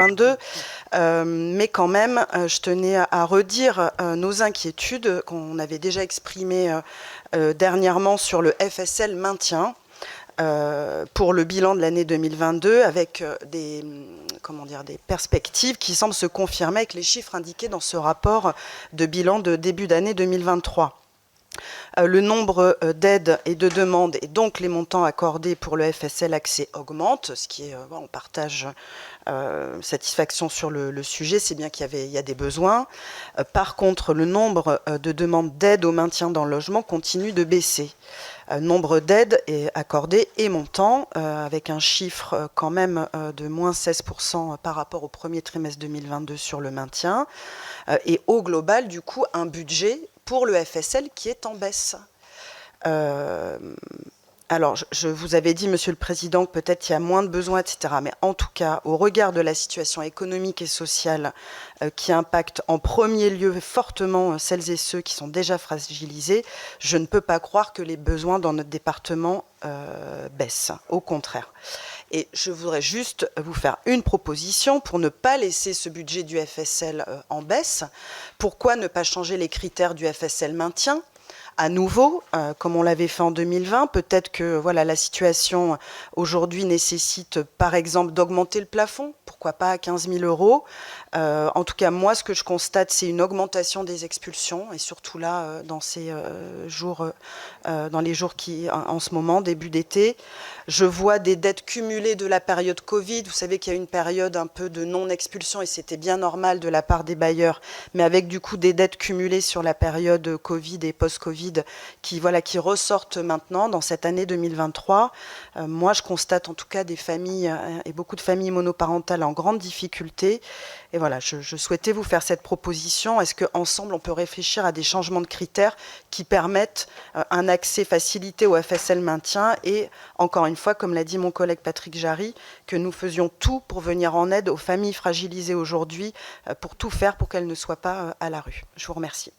2022. Mais quand même, je tenais à redire nos inquiétudes qu'on avait déjà exprimées dernièrement sur le FSL maintien. Pour le bilan de l'année 2022 avec des perspectives qui semblent se confirmer avec les chiffres indiqués dans ce rapport de bilan de début d'année 2023. Le nombre d'aides et de demandes et donc les montants accordés pour le FSL accès augmentent, ce qui est, on partage satisfaction sur le sujet, c'est bien qu'il y a des besoins. Par contre, le nombre de demandes d'aide au maintien dans le logement continue de baisser. Nombre d'aides accordées et montant, avec un chiffre quand même de moins 16% par rapport au premier trimestre 2022 sur le maintien, et au global, du coup, un budget pour le FSL qui est en baisse. Alors, je vous avais dit, Monsieur le Président, que peut-être il y a moins de besoins, etc. Mais en tout cas, au regard de la situation économique et sociale qui impacte en premier lieu fortement celles et ceux qui sont déjà fragilisés, je ne peux pas croire que les besoins dans notre département baissent. Au contraire. Et je voudrais juste vous faire une proposition pour ne pas laisser ce budget du FSL en baisse. Pourquoi ne pas changer les critères du FSL maintien ? À nouveau, comme on l'avait fait en 2020, peut-être que voilà, la situation aujourd'hui nécessite par exemple d'augmenter le plafond, pourquoi pas à 15 000 €. En tout cas, moi, ce que je constate, c'est une augmentation des expulsions, et surtout là, dans ces jours, dans les jours qui, en ce moment, début d'été. Je vois des dettes cumulées de la période Covid. Vous savez qu'il y a une période un peu de non-expulsion, et c'était bien normal de la part des bailleurs, mais avec du coup des dettes cumulées sur la période Covid et post-Covid qui ressortent maintenant dans cette année 2023. Moi, je constate en tout cas des familles et beaucoup de familles monoparentales en grande difficulté. Et voilà, je souhaitais vous faire cette proposition. Est-ce qu'ensemble, on peut réfléchir à des changements de critères qui permettent un accès facilité au FSL maintien et, encore une fois, comme l'a dit mon collègue Patrick Jarry, que nous faisions tout pour venir en aide aux familles fragilisées aujourd'hui, pour tout faire pour qu'elles ne soient pas à la rue. Je vous remercie.